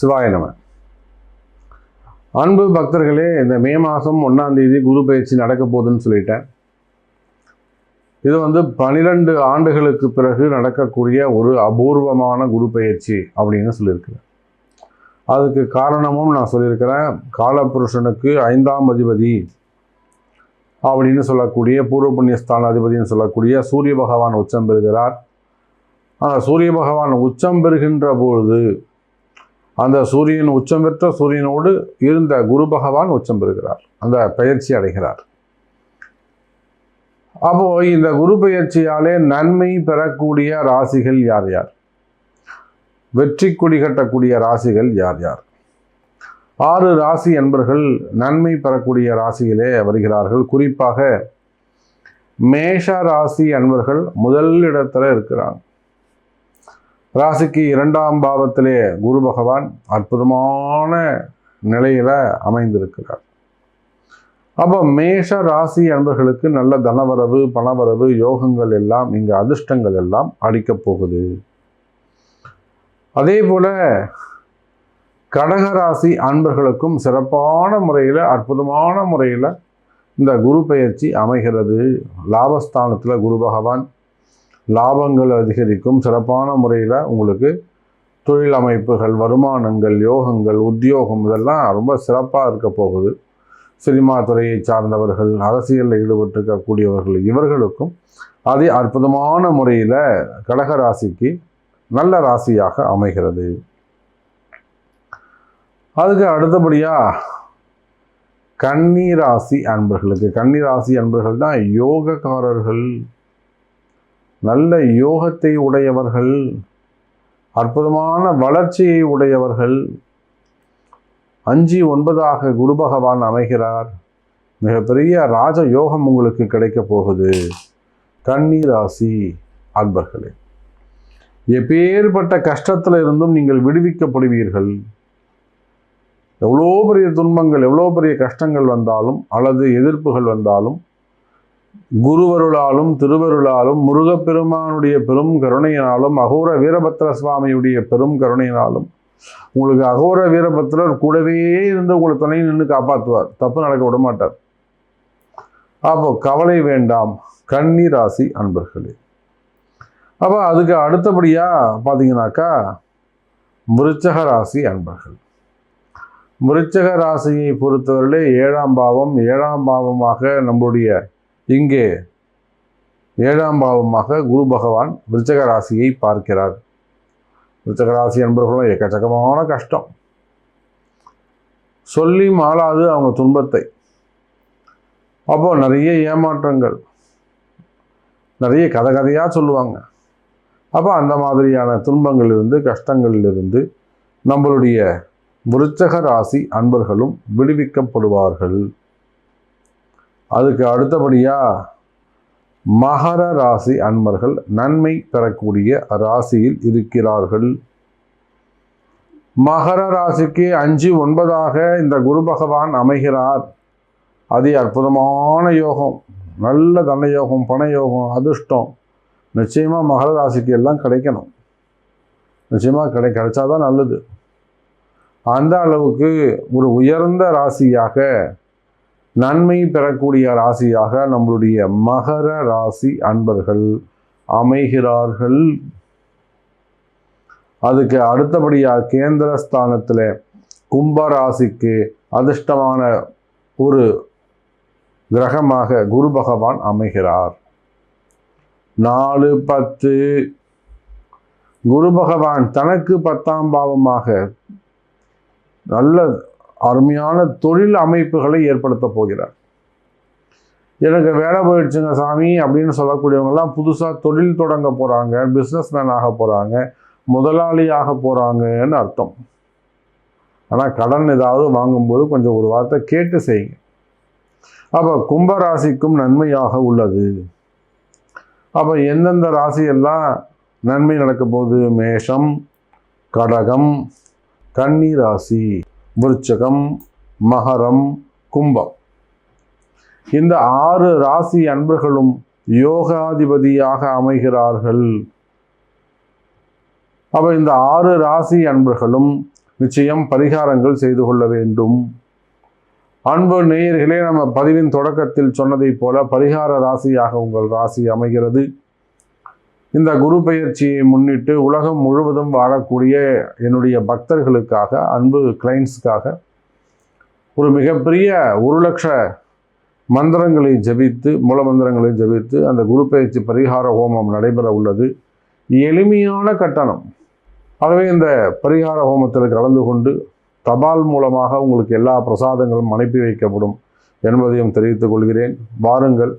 சிவாய நம. அன்பு பக்தர்களே, இந்த மே மாதம் 1ஆம் தேதி குரு பயிற்சி நடக்க போகுதுன்னு சொல்லிட்டேன். இது 12 ஆண்டுகளுக்கு பிறகு நடக்கக்கூடிய ஒரு அபூர்வமான குரு பயிற்சி அப்படின்னு சொல்லியிருக்கிறேன். அதுக்கு காரணமும் நான் சொல்லியிருக்கிறேன். காலபுருஷனுக்கு 5ஆம் அதிபதி அப்படின்னு சொல்லக்கூடிய பூர்வ புண்ணியஸ்தான அதிபதினு சொல்லக்கூடிய சூரிய பகவான் உச்சம் பெறுகிறார். அந்த சூரிய பகவான் உச்சம் பெறுகின்ற பொழுது அந்த சூரியன் உச்சம் பெற்ற சூரியனோடு இருந்த குரு பகவான் உச்சம் பெறுகிறார், அந்த பயிற்சி அடைகிறார். அப்போ இந்த குரு பயிற்சியாலே நன்மை பெறக்கூடிய ராசிகள் யார் யார், வெற்றி கொடி கட்டக்கூடிய ராசிகள் யார் யார்? 6 ராசி என்பர்கள் நன்மை பெறக்கூடிய ராசியிலே வருகிறார்கள். குறிப்பாக மேஷ ராசி அன்பர்கள் முதல் இடத்துல இருக்கிறாங்க. ராசிக்கு 2ஆம் பாவத்திலே குரு பகவான் அற்புதமான நிலையில அமைந்திருக்கிறார். அப்போ மேஷ ராசி அன்பர்களுக்கு நல்ல தனவரவு, பணவரவு, யோகங்கள் எல்லாம், இங்க அதிர்ஷ்டங்கள் எல்லாம் அடிக்கப் போகுது. அதே போல கடகராசி அன்பர்களுக்கும் சிறப்பான முறையில், அற்புதமான முறையில் இந்த குரு பயிற்சி அமைகிறது. லாபஸ்தானத்தில் குரு பகவான், லாபங்கள் அதிகரிக்கும். சிறப்பான முறையில் உங்களுக்கு தொழில் அமைப்புகள், வருமானங்கள், யோகங்கள், உத்தியோகம் இதெல்லாம் ரொம்ப சிறப்பாக இருக்க போகுது. சினிமா துறையை சார்ந்தவர்கள், அரசியலில் ஈடுபட்டிருக்கக்கூடியவர்கள், இவர்களுக்கும் அதே அற்புதமான முறையில் கடகராசிக்கு நல்ல ராசியாக அமைகிறது. அதுக்கு அடுத்தபடியாக கன்னிராசி அன்பர்களுக்கு, கன்னிராசி அன்பர்கள் தான் யோகக்காரர்கள், நல்ல யோகத்தை உடையவர்கள், அற்புதமான வளர்ச்சியை உடையவர்கள். 5, 9ஆக குரு பகவான் அமைகிறார். மிகப்பெரிய ராஜ யோகம் உங்களுக்கு கிடைக்க போகுது கன்னிராசி அன்பர்களே. எப்பேற்பட்ட கஷ்டத்தில் இருந்தும் நீங்கள் விடுவிக்கப்படுவீர்கள். எவ்வளோ பெரிய துன்பங்கள், எவ்வளோ பெரிய கஷ்டங்கள் வந்தாலும் அல்லது எதிர்ப்புகள் வந்தாலும், குருவருளாலும் திருவருளாலும் முருகப்பெருமானுடைய பெரும் கருணையினாலும் அகோர வீரபத்திர சுவாமியுடைய பெரும் கருணையினாலும் உங்களுக்கு அகோர வீரபத்திரர் கூடவே இருந்து உங்களை துணை நின்று காப்பாற்றுவார். தப்பு நடக்க விட மாட்டார். அப்போ கவலை வேண்டாம் கன்னி ராசி அன்பர்களே. அப்போ அதுக்கு அடுத்தபடியாக பார்த்தீங்கன்னாக்கா விருச்சக ராசி அன்பர்கள். விருச்சக ராசியை பொறுத்தவரையிலே 7ஆம் பாவம், 7ஆம் பாவமாக நம்முடைய இங்கே 7ஆம் பாவமாக குரு பகவான் விருச்சக ராசியை பார்க்கிறார். விருச்சக ராசி என்பவர்களும் எக்கச்சக்கமான கஷ்டம், சொல்லி மாளாது அவங்க துன்பத்தை. அப்போ நிறைய ஏமாற்றங்கள், நிறைய கதையாக சொல்லுவாங்க. அப்போ அந்த மாதிரியான துன்பங்களிலிருந்து, கஷ்டங்களிலிருந்து நம்மளுடைய விருச்சக ராசி அன்பர்களும் விடுவிக்கப்படுவார்கள். அதுக்கு அடுத்தபடியாக மகர ராசி அன்பர்கள் நன்மை பெறக்கூடிய ராசியில் இருக்கிறார்கள். மகர ராசிக்கு 5, 9ஆக இந்த குரு பகவான் அமைகிறார். அது அற்புதமான யோகம், நல்ல தன யோகம், பண யோகம், அதிர்ஷ்டம் நிச்சயமாக மகர ராசிக்கு எல்லாம் கிடைக்கணும். நிச்சயமாக கிடைச்சாதான் நல்லது. அந்த அளவுக்கு ஒரு உயர்ந்த ராசியாக, நன்மை பெறக்கூடிய ராசியாக நம்மளுடைய மகர ராசி அன்பர்கள் அமைகிறார்கள். அதுக்கு அடுத்தபடியாக கேந்திரஸ்தானத்தில் கும்பராசிக்கு அதிர்ஷ்டமான ஒரு கிரகமாக குரு பகவான் அமைகிறார். 4, 10 குரு பகவான் தனக்கு 10ஆம் பாவமாக நல்ல அருமையான தொழில் அமைப்புகளை ஏற்படுத்த போகிறார். எனக்கு வேலை போயிடுச்சுங்க சாமி அப்படின்னு சொல்லக்கூடியவங்கெல்லாம் புதுசாக தொழில் தொடங்க போகிறாங்க, பிஸ்னஸ் மேன் ஆக போகிறாங்க, முதலாளியாக போகிறாங்கன்னு அர்த்தம். ஆனால் கடன் ஏதாவது வாங்கும்போது கொஞ்சம் ஒரு வார்த்தை கேட்டு செய்யுங்க. அப்போ கும்பராசிக்கும் நன்மையாக உள்ளது. அப்போ எந்தெந்த ராசியெல்லாம் நன்மை நடக்க போகுது? மேஷம், கடகம், கன்னி ராசி, விருச்சகம், மகரம், கும்பம். இந்த 6 ராசி அன்பர்களும் யோகாதிபதியாக அமைகிறார்கள். அப்போ இந்த 6 ராசி அன்பர்களும் நிச்சயம் பரிகாரங்கள் செய்து கொள்ள வேண்டும். அன்பு நேயர்களே, நம்ம பதிவின் தொடக்கத்தில் சொன்னதை போல பரிகார ராசியாக உங்கள் ராசி அமைகிறது. இந்த குரு பெயர்ச்சியை முன்னிட்டு உலகம் முழுவதும் வாழக்கூடிய என்னுடைய பக்தர்களுக்காக, அன்பு கிளைண்ட்ஸுக்காக ஒரு மிகப்பெரிய 1,00,000 மந்திரங்களை ஜபித்து, மூலமந்திரங்களை ஜபித்து அந்த குரு பெயர்ச்சி பரிகார ஹோமம் நடைபெற உள்ளது. எளிமையான கட்டணம். ஆகவே இந்த பரிகார ஹோமத்தில் கலந்து கொண்டு தபால் மூலமாக உங்களுக்கு எல்லா பிரசாதங்களும் அனுப்பி வைக்கப்படும் என்பதையும் தெரிவித்துக் கொள்கிறேன். வாருங்கள்.